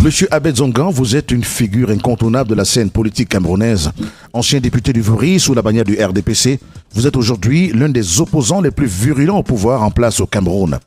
Monsieur Abed Zongan, vous êtes une figure incontournable de la scène politique camerounaise. Ancien député du Vouri sous la bannière du RDPC, vous êtes aujourd'hui l'un des opposants les plus virulents au pouvoir en place au Cameroun.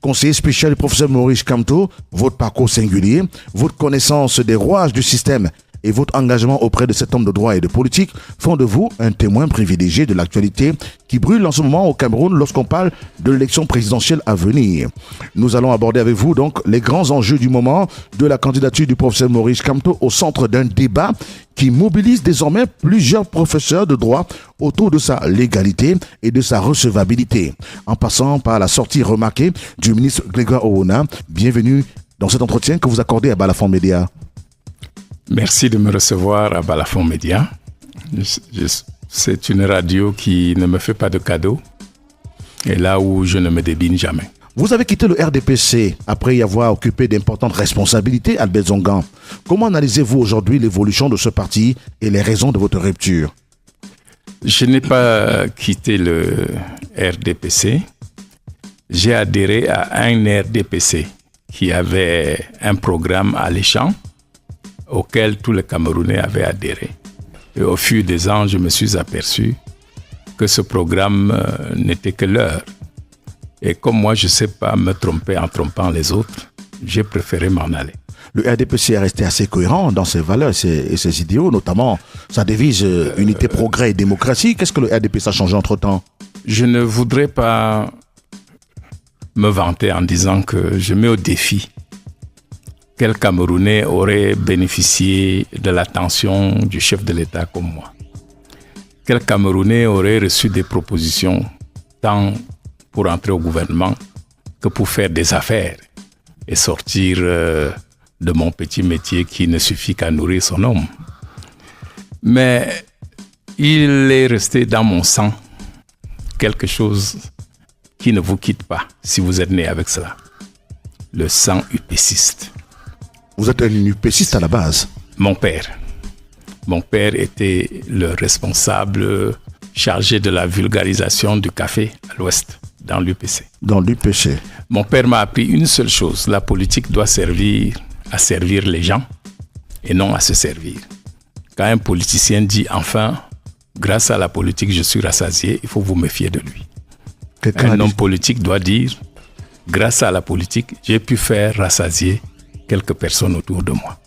Conseiller spécial du professeur Maurice Kamto, votre parcours singulier, votre connaissance des rouages du système et votre engagement auprès de cet homme de droit et de politique font de vous un témoin privilégié de l'actualité qui brûle en ce moment au Cameroun lorsqu'on parle de l'élection présidentielle à venir. Nous allons aborder avec vous donc les grands enjeux du moment de la candidature du professeur Maurice Kamto au centre d'un débat qui mobilise désormais plusieurs professeurs de droit autour de sa légalité et de sa recevabilité, en passant par la sortie remarquée du ministre Grégoire Oona. Bienvenue dans cet entretien que vous accordez à Balafon Média. Merci de me recevoir à Balafon Média. C'est une radio qui ne me fait pas de cadeaux et là où je ne me débine jamais. Vous avez quitté le RDPC après y avoir occupé d'importantes responsabilités, Abed Zongan. Comment analysez-vous aujourd'hui l'évolution de ce parti et les raisons de votre rupture? Je n'ai pas quitté le RDPC. J'ai adhéré à un RDPC qui avait un programme alléchant auquel tous les Camerounais avaient adhéré. Et au fil des ans, je me suis aperçu que ce programme n'était que leurre. Et comme moi, je ne sais pas me tromper en trompant les autres, j'ai préféré m'en aller. Le RDPC est resté assez cohérent dans ses valeurs et ses idéaux, notamment sa devise unité, progrès et démocratie. Qu'est-ce que le RDPC a changé entre-temps? Je ne voudrais pas me vanter en disant que je mets au défi quel Camerounais aurait bénéficié de l'attention du chef de l'État comme moi. Quel Camerounais aurait reçu des propositions tant pour entrer au gouvernement que pour faire des affaires et sortir de mon petit métier qui ne suffit qu'à nourrir son homme. Mais il est resté dans mon sang quelque chose qui ne vous quitte pas si vous êtes né avec cela. Le sang upéciste. Vous êtes un upéciste à la base. Mon père était le responsable chargé de la vulgarisation du café à l'Ouest, dans l'UPC. Dans l'UPC. Mon père m'a appris une seule chose, la politique doit servir à servir les gens et non à se servir. Quand un politicien dit enfin, grâce à la politique je suis rassasié, il faut vous méfier de lui. Un homme politique doit dire, grâce à la politique, j'ai pu faire rassasier quelques personnes autour de moi.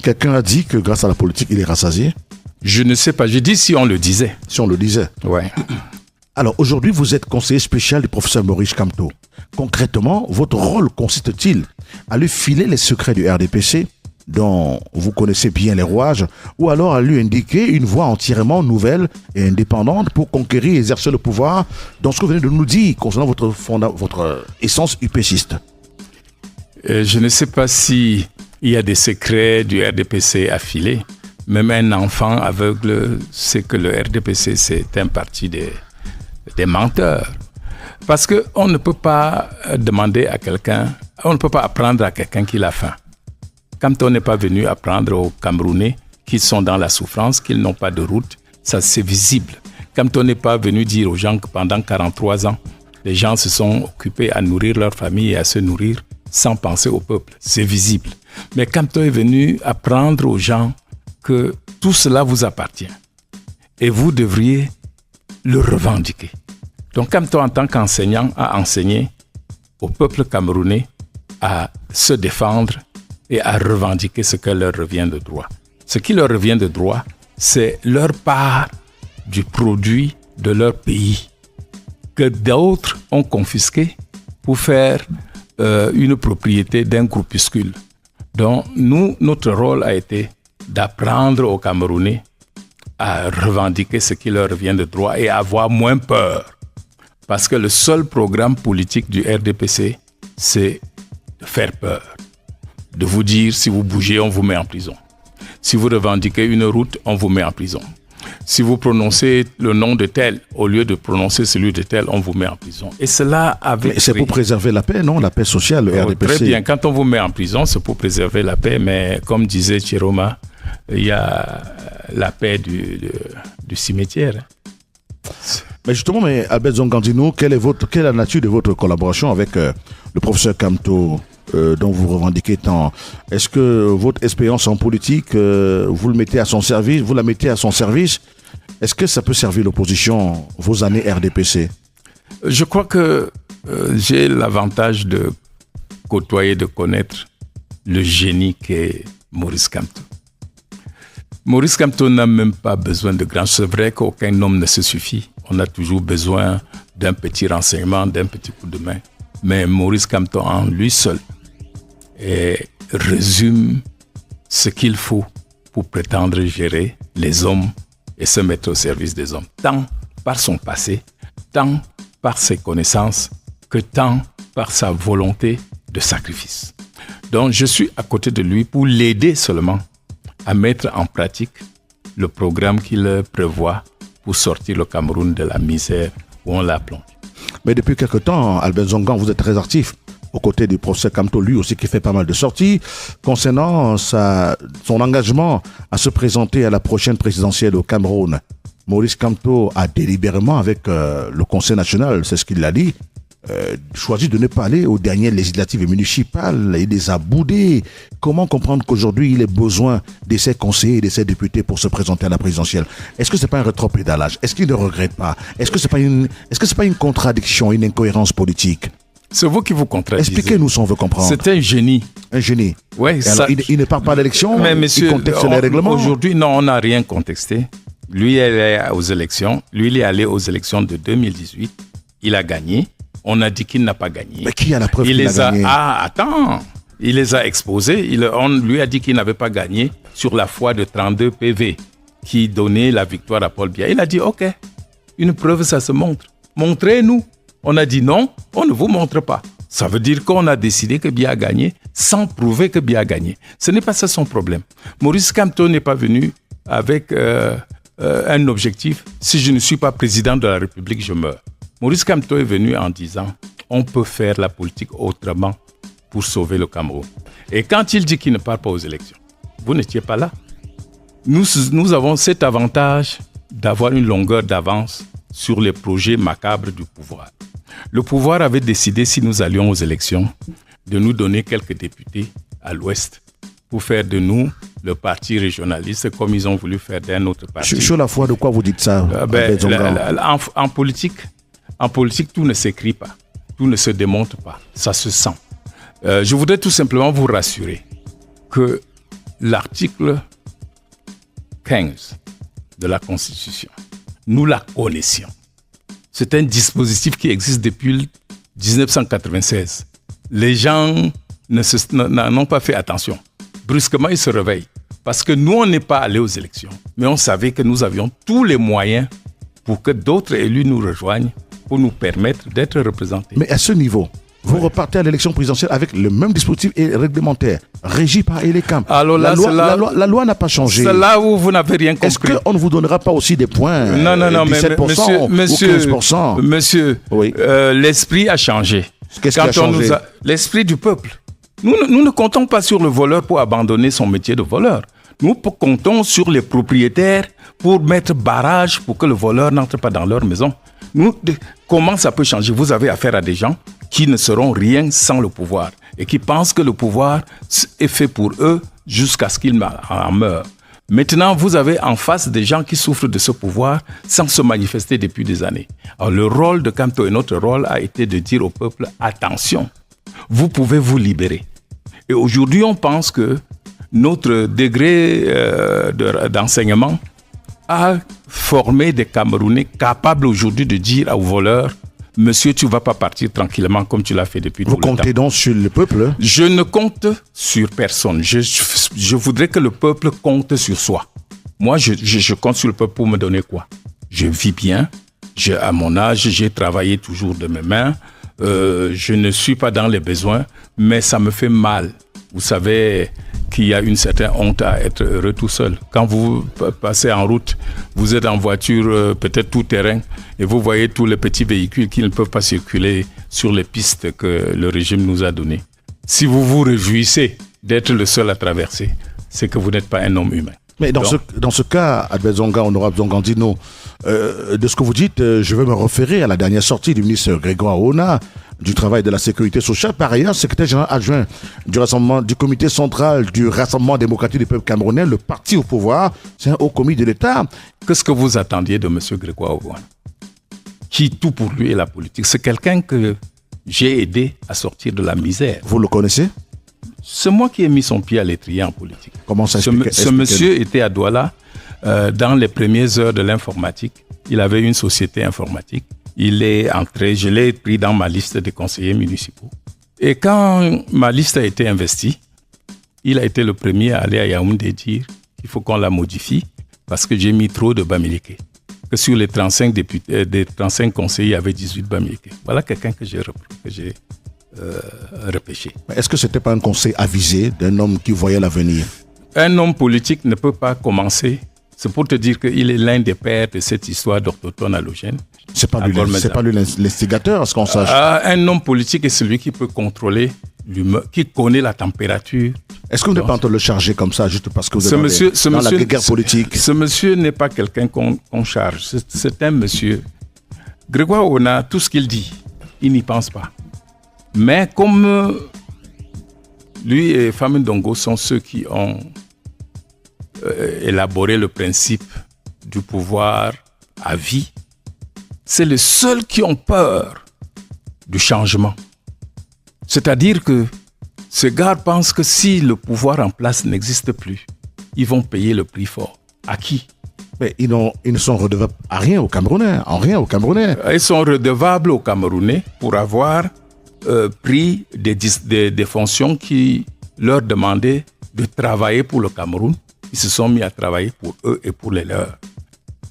Quelqu'un a dit que grâce à la politique, il est rassasié? Je ne sais pas, je dis si on le disait. Si on le disait. Ouais. Alors aujourd'hui, vous êtes conseiller spécial du professeur Maurice Kamto. Concrètement, votre rôle consiste-t-il à lui filer les secrets du RDPC, dont vous connaissez bien les rouages, ou alors à lui indiquer une voie entièrement nouvelle et indépendante pour conquérir et exercer le pouvoir dans ce que vous venez de nous dire concernant votre essence upéciste? Je ne sais pas s'il y a des secrets du RDPC à filer. Même un enfant aveugle sait que le RDPC, c'est un parti des menteurs. Parce qu'on ne peut pas demander à quelqu'un, on ne peut pas apprendre à quelqu'un qu'il a faim. Quand on n'est pas venu apprendre aux Camerounais qui sont dans la souffrance, qu'ils n'ont pas de route, ça c'est visible. Quand on n'est pas venu dire aux gens que pendant 43 ans, les gens se sont occupés à nourrir leur famille et à se nourrir sans penser au peuple, c'est visible. Mais quand on est venu apprendre aux gens que tout cela vous appartient et vous devriez le revendiquer. Donc quand on, en tant qu'enseignant, a enseigné au peuple camerounais à se défendre et à revendiquer ce que leur revient de droit. Ce qui leur revient de droit, c'est leur part du produit de leur pays que d'autres ont confisqué pour faire une propriété d'un groupuscule. Donc nous, notre rôle a été d'apprendre aux Camerounais à revendiquer ce qui leur revient de droit et à avoir moins peur. Parce que le seul programme politique du RDPC, c'est de faire peur. De vous dire, si vous bougez, on vous met en prison. Si vous revendiquez une route, on vous met en prison. Si vous prononcez le nom de tel, au lieu de prononcer celui de tel, on vous met en prison. Et cela avait... Mais c'est pour préserver la paix, non? La paix sociale, le RDPC. Très bien. Quand on vous met en prison, c'est pour préserver la paix. Mais comme disait Chiroma, il y a la paix du cimetière. Mais justement, Abed Zongan, quelle est la nature de votre collaboration avec le le professeur Kamto, dont vous revendiquez tant, est-ce que votre expérience en politique, vous la mettez à son service? Est-ce que ça peut servir l'opposition, vos années RDPC? Je crois que j'ai l'avantage de côtoyer, de connaître le génie qu'est Maurice Kamto. Maurice Kamto n'a même pas besoin de grand. C'est vrai qu'aucun homme ne se suffit. On a toujours besoin d'un petit renseignement, d'un petit coup de main. Mais Maurice Kamto en lui seul résume ce qu'il faut pour prétendre gérer les hommes et se mettre au service des hommes, tant par son passé, tant par ses connaissances, que tant par sa volonté de sacrifice. Donc je suis à côté de lui pour l'aider seulement à mettre en pratique le programme qu'il prévoit pour sortir le Cameroun de la misère où on l'a plongé. Mais depuis quelque temps, Albert Zongan, vous êtes très actif aux côtés du professeur Kamto, lui aussi qui fait pas mal de sorties, concernant son engagement à se présenter à la prochaine présidentielle au Cameroun. Maurice Kamto a délibérément, avec le Conseil national, c'est ce qu'il a dit, choisi de ne pas aller aux dernières législatives et municipales. Il les a boudées. Comment comprendre qu'aujourd'hui, il ait besoin de ses conseillers et de ses députés pour se présenter à la présidentielle? Est-ce que ce n'est pas un rétropédalage? Est-ce qu'il ne regrette pas? Est-ce que ce n'est pas une contradiction, une incohérence politique? C'est vous qui vous contredisez. Expliquez-nous si on veut comprendre. C'est un génie. Un génie. Ouais, il ne part pas d'élection, mais monsieur, il contexte les règlements. Aujourd'hui, non, on n'a rien contesté. Lui, il est aux élections. Lui, il est allé aux élections de 2018. Il a gagné. On a dit qu'il n'a pas gagné. Mais qui a la preuve qu'il a gagné? Attends. Il les a exposés. On lui a dit qu'il n'avait pas gagné sur la foi de 32 PV qui donnait la victoire à Paul Biya. Il a dit, OK, une preuve, ça se montre. Montrez-nous. On a dit non, on ne vous montre pas. Ça veut dire qu'on a décidé que Biya a gagné sans prouver que Biya a gagné. Ce n'est pas ça son problème. Maurice Kamto n'est pas venu avec un objectif. Si je ne suis pas président de la République, je meurs. Maurice Kamto est venu en disant on peut faire la politique autrement pour sauver le Cameroun. Et quand il dit qu'il ne part pas aux élections, vous n'étiez pas là. Nous avons cet avantage d'avoir une longueur d'avance sur les projets macabres du pouvoir. Le pouvoir avait décidé, si nous allions aux élections, de nous donner quelques députés à l'ouest pour faire de nous le parti régionaliste comme ils ont voulu faire d'un autre parti. Sur la foi de quoi vous dites ça? En politique, tout ne s'écrit pas, tout ne se démontre pas, ça se sent. Je voudrais tout simplement vous rassurer que l'article 15 de la Constitution, nous la connaissions. C'est un dispositif qui existe depuis 1996. Les gens n'ont pas fait attention. Brusquement, ils se réveillent. Parce que nous, on n'est pas allés aux élections. Mais on savait que nous avions tous les moyens pour que d'autres élus nous rejoignent pour nous permettre d'être représentés. Mais à ce niveau, vous repartez à l'élection présidentielle avec le même dispositif réglementaire, régi par Elecam. Alors là, la loi n'a pas changé. C'est là où vous n'avez rien compris. Est-ce qu'on ne vous donnera pas aussi des points? Non, 17% monsieur, ou 15%? Monsieur, oui. L'esprit a changé. Qu'est-ce qui a changé? L'esprit du peuple. Nous ne comptons pas sur le voleur pour abandonner son métier de voleur. Nous comptons sur les propriétaires pour mettre barrage pour que le voleur n'entre pas dans leur maison. Comment ça peut changer? Vous avez affaire à des gens qui ne seront rien sans le pouvoir et qui pensent que le pouvoir est fait pour eux jusqu'à ce qu'ils en meurent. Maintenant, vous avez en face des gens qui souffrent de ce pouvoir sans se manifester depuis des années. Alors, le rôle de Kamto et notre rôle a été de dire au peuple, attention, vous pouvez vous libérer. Et aujourd'hui, on pense que notre degré d'enseignement a formé des Camerounais capables aujourd'hui de dire aux voleurs, monsieur, tu ne vas pas partir tranquillement comme tu l'as fait depuis tout le temps. Vous comptez donc sur le peuple? Je ne compte sur personne. Je voudrais que le peuple compte sur soi. Moi, je compte sur le peuple pour me donner quoi? Je vis bien. À mon âge, j'ai travaillé toujours de mes mains. Je ne suis pas dans les besoins, mais ça me fait mal. Vous savez qu'il y a une certaine honte à être heureux tout seul. Quand vous passez en route, vous êtes en voiture, peut-être tout terrain, et vous voyez tous les petits véhicules qui ne peuvent pas circuler sur les pistes que le régime nous a données. Si vous vous réjouissez d'être le seul à traverser, c'est que vous n'êtes pas un homme humain. Mais dans ce cas, Albert Zongan, honorable Zongandino, de ce que vous dites, je veux me référer à la dernière sortie du ministre Grégoire Ona, du Travail et de la Sécurité sociale, par ailleurs secrétaire général adjoint du comité central du Rassemblement démocratique du peuple camerounais, le parti au pouvoir, c'est un haut commis de l'État. Qu'est-ce que vous attendiez de M. Grégoire Ouana, qui tout pour lui est la politique? C'est quelqu'un que j'ai aidé à sortir de la misère. Vous le connaissez? C'est moi qui ai mis son pied à l'étrier en politique. Comment ça Ce monsieur était à Douala dans les premières heures de l'informatique. Il avait une société informatique. Il est entré, je l'ai pris dans ma liste des conseillers municipaux. Et quand ma liste a été investie, il a été le premier à aller à Yaoundé dire qu'il faut qu'on la modifie parce que j'ai mis trop de Bamileke. Que sur les 35 députés, des 35 conseillers, il y avait 18 Bamileke. Voilà quelqu'un que j'ai repêché. Est-ce que ce n'était pas un conseil avisé d'un homme qui voyait l'avenir? Un homme politique ne peut pas commencer. C'est pour te dire qu'il est l'un des pères de cette histoire d'orthotone halogène. C'est pas lui l'instigateur, à ce qu'on sache. Un homme politique est celui qui peut contrôler l'humeur, qui connaît la température. Est-ce qu'on n'est pas en train de le charger comme ça, juste parce que vous êtes dans la guerre politique? Ce monsieur n'est pas quelqu'un qu'on charge. C'est un monsieur. Grégoire Ouana, tout ce qu'il dit, il n'y pense pas. Mais comme lui et Famine Dongo sont ceux qui ont élaboré le principe du pouvoir à vie, c'est les seuls qui ont peur du changement. C'est-à-dire que ces gars pensent que si le pouvoir en place n'existe plus, ils vont payer le prix fort. À qui? Mais ils ne sont redevables à rien aux Camerounais, en rien aux Camerounais. Ils sont redevables aux Camerounais pour avoir pris des fonctions qui leur demandaient de travailler pour le Cameroun. Ils se sont mis à travailler pour eux et pour les leurs.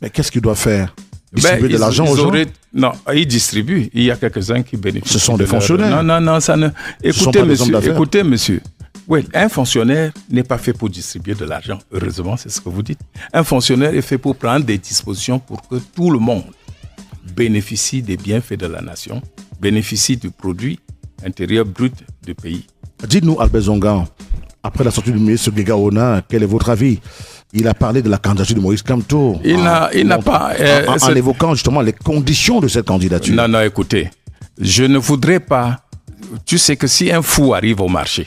Mais qu'est-ce qu'ils doivent faire? Distribuer de l'argent aux gens? Non, ils distribuent. Il y a quelques-uns qui bénéficient. Ce sont des fonctionnaires. Non, ça ne... Écoutez, monsieur. Oui, un fonctionnaire n'est pas fait pour distribuer de l'argent. Heureusement, c'est ce que vous dites. Un fonctionnaire est fait pour prendre des dispositions pour que tout le monde bénéficie des bienfaits de la nation, bénéficie du produit intérieur brut du pays. Dites-nous, Albert Zonga, après la sortie du ministre Grégoire Ouana, quel est votre avis? Il a parlé de la candidature de Moïse Kamto. En évoquant justement les conditions de cette candidature. Non, écoutez, je ne voudrais pas... Tu sais que si un fou arrive au marché,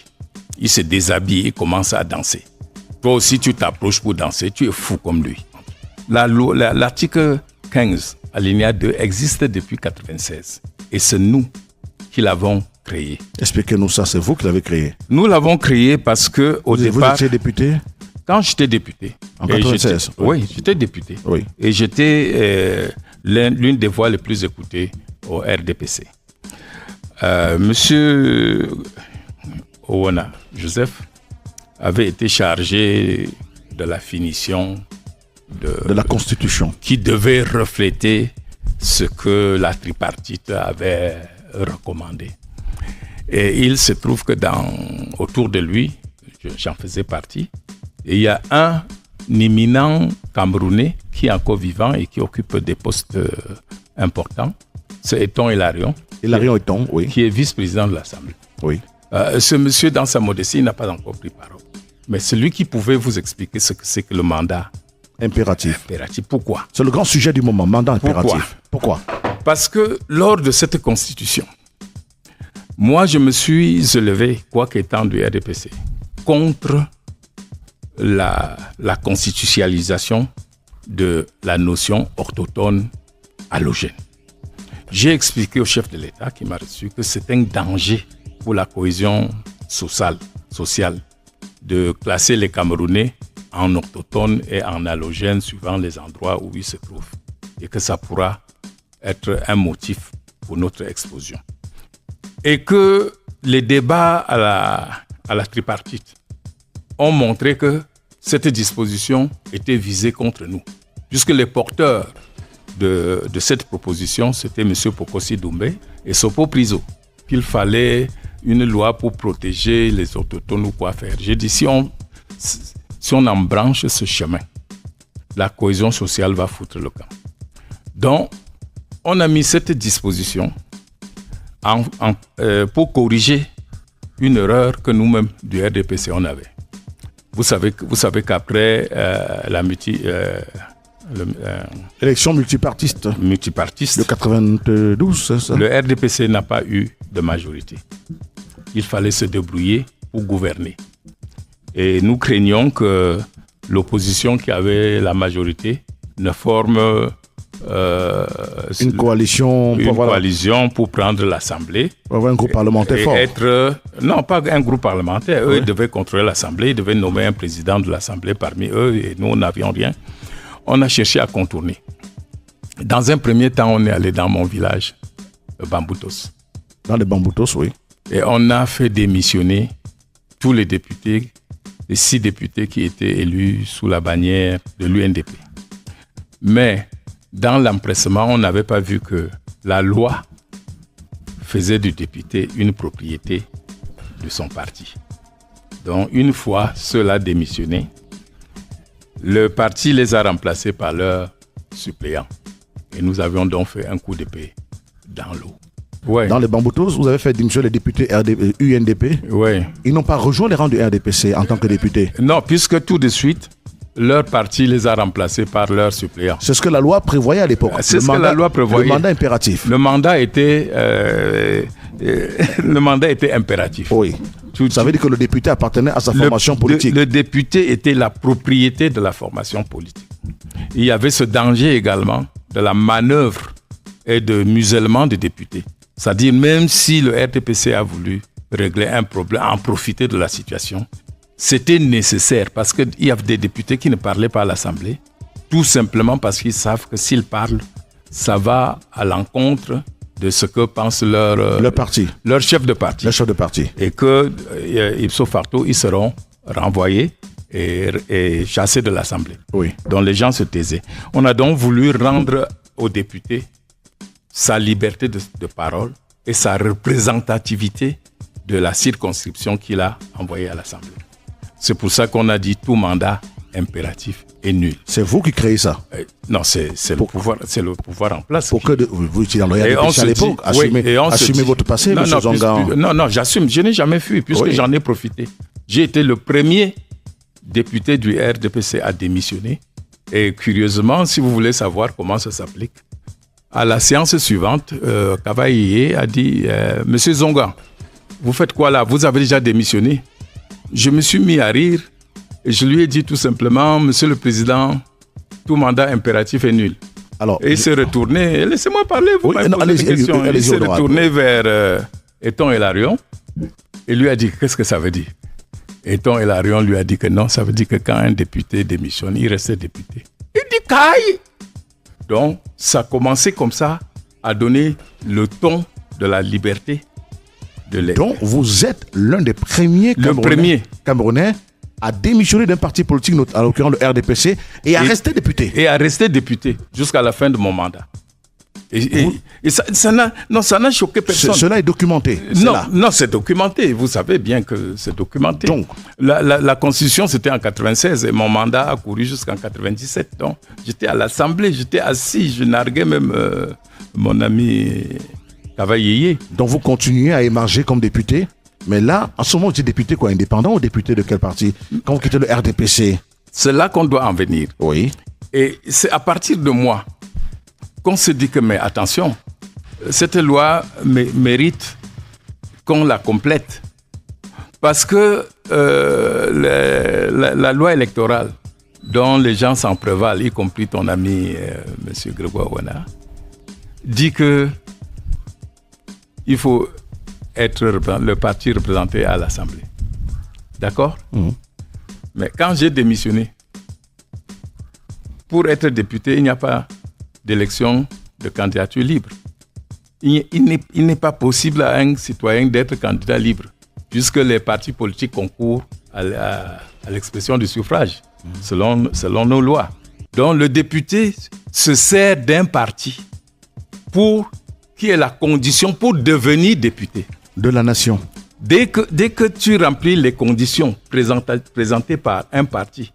il se déshabille et commence à danser. Toi aussi, tu t'approches pour danser, tu es fou comme lui. L'article 15, alinéa 2, existe depuis 1996. Et c'est nous qui l'avons créé. Expliquez-nous ça, c'est vous qui l'avez créé. Nous l'avons créé parce que au départ... Vous étiez député? Quand j'étais député. En 1996? Oui, j'étais député. Oui. Et j'étais l'une des voix les plus écoutées au RDPC. Monsieur Ouana, Joseph, avait été chargé de la finition de la Constitution, qui devait refléter ce que la tripartite avait recommandé. Et il se trouve que autour de lui, j'en faisais partie, et il y a un éminent Camerounais qui est encore vivant et qui occupe des postes importants. C'est Eton Hilarion. Hilarion Eton, oui. Qui est vice-président de l'Assemblée. Oui. Ce monsieur, dans sa modestie, n'a pas encore pris parole. Mais c'est lui qui pouvait vous expliquer ce que c'est que le mandat impératif. Pourquoi? C'est le grand sujet du moment, mandat impératif. Pourquoi? Parce que lors de cette constitution, moi, je me suis élevé, quoi qu'étant du RDPC, contre la constitutionnalisation de la notion orthotone halogène. J'ai expliqué au chef de l'État qui m'a reçu que c'est un danger pour la cohésion sociale de classer les Camerounais en orthotone et en halogène suivant les endroits où ils se trouvent et que ça pourra être un motif pour notre explosion. Et que les débats à la tripartite ont montré que cette disposition était visée contre nous, puisque les porteurs de cette proposition, c'était M. Pokosi Doumbé et Sopo Priso, qu'il fallait une loi pour protéger les autochtones ou quoi faire. J'ai dit, si on embranche ce chemin, la cohésion sociale va foutre le camp. Donc, on a mis cette disposition pour corriger une erreur que nous-mêmes du RDPC on avait. Vous savez qu'après Élection multipartiste multipartiste. de 92, c'est ça? Le RDPC n'a pas eu de majorité. Il fallait se débrouiller pour gouverner. Et nous craignons que l'opposition qui avait la majorité ne forme une coalition pour prendre l'Assemblée. Pour avoir un groupe parlementaire fort. Non, pas un groupe parlementaire. Eux, ils devaient contrôler l'Assemblée, ils devaient nommer un président de l'Assemblée parmi eux, et nous, n'avions rien. On a cherché à contourner. Dans un premier temps, on est allé dans mon village, Bamboutos. Dans les Bamboutos, oui. Et on a fait démissionner tous les députés, les 6 députés qui étaient élus sous la bannière de l'UNDP. Mais dans l'empressement, on n'avait pas vu que la loi faisait du député une propriété de son parti. Donc, une fois ceux-là démissionnés, le parti les a remplacés par leurs suppléants. Et nous avions donc fait un coup d'épée dans l'eau. Ouais. Dans les Bamboutos, vous avez fait démissionner les députés UNDP. Oui. Ils n'ont pas rejoint les rangs du RDPC en tant que députés. Non, puisque tout de suite, leur parti les a remplacés par leurs suppléants. C'est ce que la loi prévoyait à l'époque. C'est ce que la loi prévoyait. Le mandat impératif. Le mandat était impératif. Oui. Ça veut dire que le député appartenait à sa formation politique. Le député était la propriété de la formation politique. Il y avait ce danger également de la manœuvre et de musellement des députés. C'est-à-dire, même si le RDPC a voulu régler un problème, en profiter de la situation, c'était nécessaire parce qu'il y avait des députés qui ne parlaient pas à l'Assemblée, tout simplement parce qu'ils savent que s'ils parlent, ça va à l'encontre de ce que pense leur parti. Leur chef de parti. Le chef de parti. Et que, ipso facto, ils seront renvoyés et chassés de l'Assemblée. Oui. Donc les gens se taisaient. On a donc voulu rendre aux députés sa liberté de parole et sa représentativité de la circonscription qu'il a envoyée à l'Assemblée. C'est pour ça qu'on a dit tout mandat impératif est nul. C'est vous qui créez ça? Non, c'est le pouvoir en place. Pour que vous étiez dans le RDPC à l'époque, assumez votre passé, M. Zonga. Non, j'assume. Je n'ai jamais fui puisque j'en ai profité. J'ai été le premier député du RDPC à démissionner. Et curieusement, si vous voulez savoir comment ça s'applique, à la séance suivante, Kavaïe a dit « Monsieur Zonga, vous faites quoi là? Vous avez déjà démissionné ?» Je me suis mis à rire et je lui ai dit tout simplement « Monsieur le Président, tout mandat impératif est nul. » Et il s'est retourné, laissez-moi parler, vous m'avez posé des questions. Il s'est retourné vers Eton Hilarion et lui a dit « Qu'est-ce que ça veut dire ?» Eton Hilarion lui a dit que non, ça veut dire que quand un député démissionne, il reste député. Il dit « Caille !» Donc, ça a commencé comme ça à donner le ton de la liberté de l'être. Donc, vous êtes l'un des premiers Camerounais à démissionner d'un parti politique, à l'occurrence le RDPC, et à rester député. Et à rester député jusqu'à la fin de mon mandat. Et ça n'a choqué personne. Cela est documenté. Non, c'est documenté. Vous savez bien que c'est documenté. Donc, la Constitution, c'était en 96 et mon mandat a couru jusqu'en 97. Donc, j'étais à l'Assemblée, j'étais assis, je narguais même mon ami Kavaïe. Donc, vous continuez à émarger comme député. Mais là, en ce moment, vous êtes député quoi? Indépendant ou député de quel parti? Quand vous quittez le RDPC? C'est là qu'on doit en venir. Oui. Et c'est à partir de moi qu'on se dit que, mais attention, cette loi mérite qu'on la complète. Parce que la loi électorale dont les gens s'en prévalent, y compris ton ami M. Grégoire Ouana, dit que il faut être le parti représenté à l'Assemblée. D'accord? Mais quand j'ai démissionné, pour être député, il n'y a pas d'élection de candidature libre. Il n'est pas possible à un citoyen d'être candidat libre, puisque les partis politiques concourent à l'expression du suffrage, selon nos lois. Donc le député se sert d'un parti qui est la condition pour devenir député. De la nation. Dès que tu remplis les conditions présentées par un parti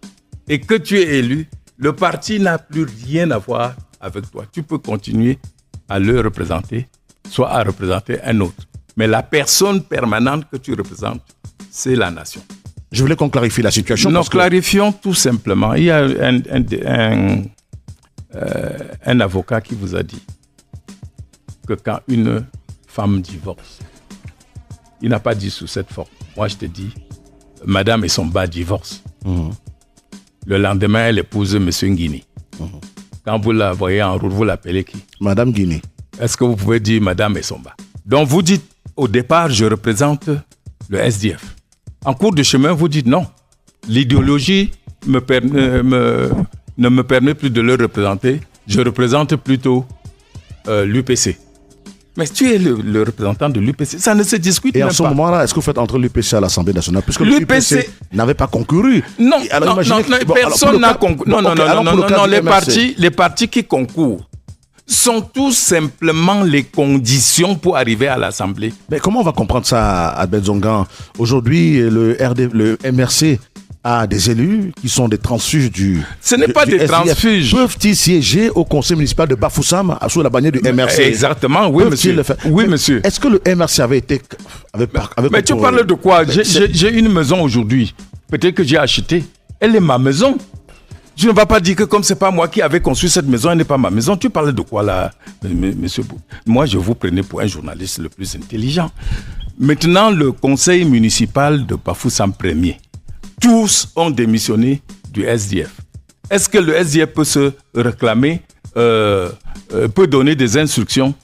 et que tu es élu, le parti n'a plus rien à voir avec toi. Tu peux continuer à le représenter, soit à représenter un autre. Mais la personne permanente que tu représentes, c'est la nation. Je voulais qu'on clarifie la situation. Nous clarifions tout simplement. Il y a un avocat qui vous a dit que quand une femme divorce, il n'a pas dit sous cette forme. Moi, je te dis, Madame Essomba divorce. Le lendemain, elle épouse M. Nguini. Quand vous la voyez en route, vous l'appelez qui? Madame Guinée. Est-ce que vous pouvez dire Madame Essomba? Donc, vous dites, au départ, je représente le SDF. En cours de chemin, vous dites non. L'idéologie ne me permet plus de le représenter. Je représente plutôt l'UPC. Mais tu es le représentant de l'UPC. Ça ne se discute même pas. Et en ce moment-là, est-ce que vous faites entrer l'UPC à l'Assemblée nationale? Puisque l'UPC n'avait pas concouru. Non, personne n'a concouru. Non, les partis qui concourent sont tout simplement les conditions pour arriver à l'Assemblée. Mais comment on va comprendre ça, Albert Zongan? Aujourd'hui, le MRC a des élus qui sont des transfuges Ce n'est pas des SDF. transfuges. Peuvent-ils siéger au conseil municipal de Bafoussam sous la bannière du MRC? Exactement, oui, monsieur. Oui, monsieur. Est-ce que le MRC avait Mais tu parles de quoi? J'ai une maison aujourd'hui. Peut-être que j'ai acheté. Elle est ma maison. Je ne vais pas dire que comme ce n'est pas moi qui avais construit cette maison, elle n'est pas ma maison. Tu parles de quoi là, monsieur Bou? Moi, je vous prenais pour un journaliste le plus intelligent. Maintenant, le conseil municipal de Bafoussam 1er, tous ont démissionné du SDF. Est-ce que le SDF peut se réclamer, peut donner des instructions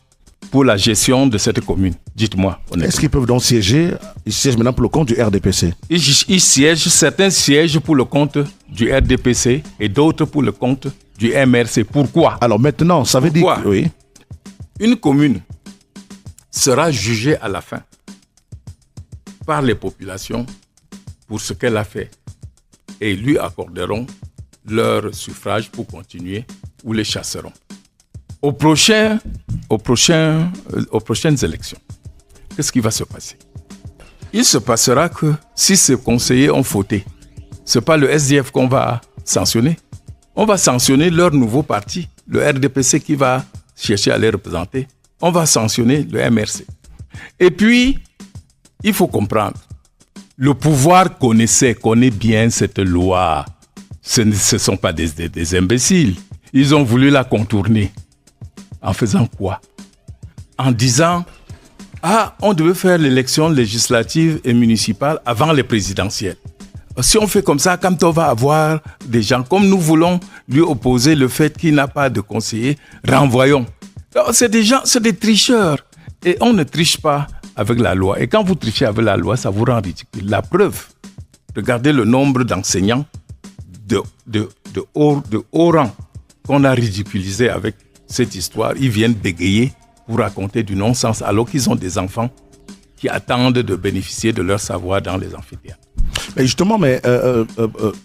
pour la gestion de cette commune? Dites-moi. Est-ce qu'ils peuvent donc siéger? Ils siègent maintenant pour le compte du RDPC. Ils siègent, certains siègent pour le compte du RDPC et d'autres pour le compte du MRC. Pourquoi? Alors maintenant, ça veut dire que, oui. Une commune sera jugée à la fin par les populations pour ce qu'elle a fait et lui accorderont leur suffrage pour continuer ou les chasseront. Aux prochaines élections, qu'est-ce qui va se passer? Il se passera que si ces conseillers ont fauté, ce n'est pas le SDF qu'on va sanctionner. On va sanctionner leur nouveau parti, le RDPC qui va chercher à les représenter. On va sanctionner le MRC. Et puis, il faut comprendre, le pouvoir connaît bien cette loi. Ce ne sont pas des imbéciles. Ils ont voulu la contourner. En faisant quoi? En disant, on devait faire l'élection législative et municipale avant les présidentielles. Si on fait comme ça, quand on va avoir des gens, comme nous voulons lui opposer le fait qu'il n'a pas de conseiller, renvoyons. Alors, c'est des gens, c'est des tricheurs. Et on ne triche pas avec la loi. Et quand vous trichez avec la loi, ça vous rend ridicule. La preuve, regardez le nombre d'enseignants de haut rang qu'on a ridiculisé avec cette histoire. Ils viennent bégayer pour raconter du non-sens alors qu'ils ont des enfants qui attendent de bénéficier de leur savoir dans les amphithéâtres. Mais justement,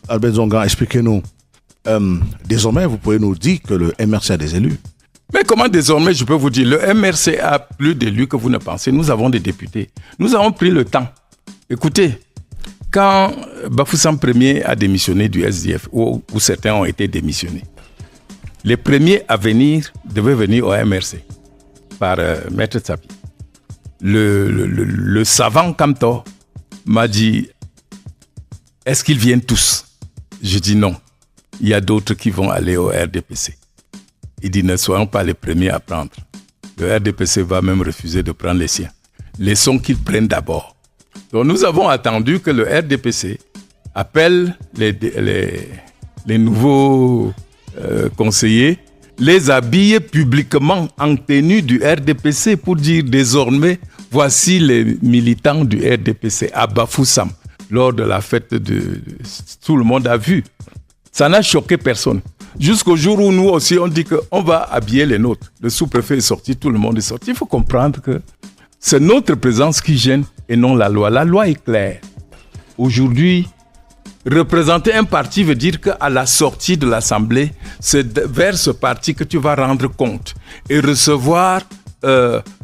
Albert Zongan, expliquez-nous. Désormais, vous pouvez nous dire que le MRC a des élus. Mais comment désormais, je peux vous dire, le MRC a plus d'élus que vous ne pensez. Nous avons des députés. Nous avons pris le temps. Écoutez, quand Bafoussam 1er a démissionné du SDF, ou certains ont été démissionnés, les premiers à venir devaient venir au MRC par Maître Tsapi. Le savant Kamto m'a dit, est-ce qu'ils viennent tous? Je dis non. Il y a d'autres qui vont aller au RDPC. Il dit, ne soyons pas les premiers à prendre. Le RDPC va même refuser de prendre les siens. Laissons qu'ils prennent d'abord. Donc nous avons attendu que le RDPC appelle les nouveaux conseillers, les habille publiquement en tenue du RDPC pour dire désormais, voici les militants du RDPC à Bafoussam. Lors de la fête, tout le monde a vu. Ça n'a choqué personne. Jusqu'au jour où nous aussi, on dit qu'on va habiller les nôtres. Le sous-préfet est sorti, tout le monde est sorti. Il faut comprendre que c'est notre présence qui gêne et non la loi. La loi est claire. Aujourd'hui, représenter un parti veut dire qu'à la sortie de l'Assemblée, c'est vers ce parti que tu vas rendre compte et recevoir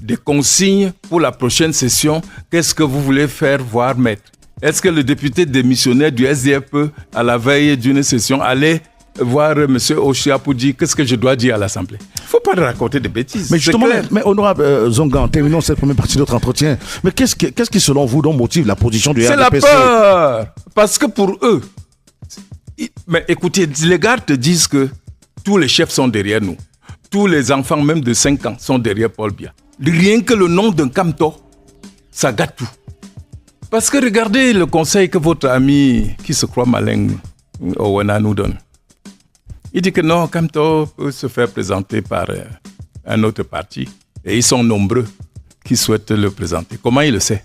des consignes pour la prochaine session. Qu'est-ce que vous voulez faire, voir, mettre? Est-ce que le député démissionnaire du SDF peut, à la veille d'une session, aller voir M. Ochia pour dire qu'est-ce que je dois dire à l'Assemblée? Il ne faut pas raconter des bêtises. Mais justement, honorable Zongan, terminons cette première partie de notre entretien. Mais qu'est-ce qui, selon vous, donc motive la position du RDPC? C'est la peur. Parce que pour eux, mais écoutez, les gars te disent que Tous les chefs sont derrière nous. Tous les enfants, même de 5 ans, sont derrière Paul Biya. Rien que le nom d'un Kamto, ça gâte tout. Parce que regardez le conseil que votre ami, qui se croit malin, Owena, nous donne. Il dit que non, Kamto peut se faire présenter par un autre parti. Et ils sont nombreux qui souhaitent le présenter. Comment il le sait?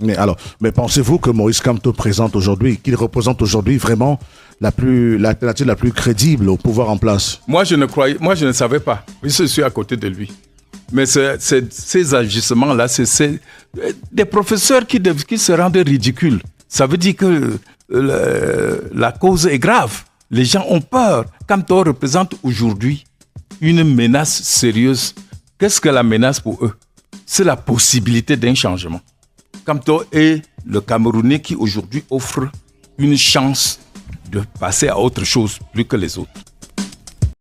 Mais pensez-vous que Maurice Kamto qu'il représente aujourd'hui vraiment l'alternative la plus crédible au pouvoir en place? Moi, je ne savais pas. Je suis à côté de lui. Mais ces agissements-là, c'est des professeurs qui se rendent ridicules. Ça veut dire que la cause est grave. Les gens ont peur. Kamto représente aujourd'hui une menace sérieuse. Qu'est-ce que la menace pour eux? C'est la possibilité d'un changement. Kamto est le Camerounais qui aujourd'hui offre une chance de passer à autre chose plus que les autres.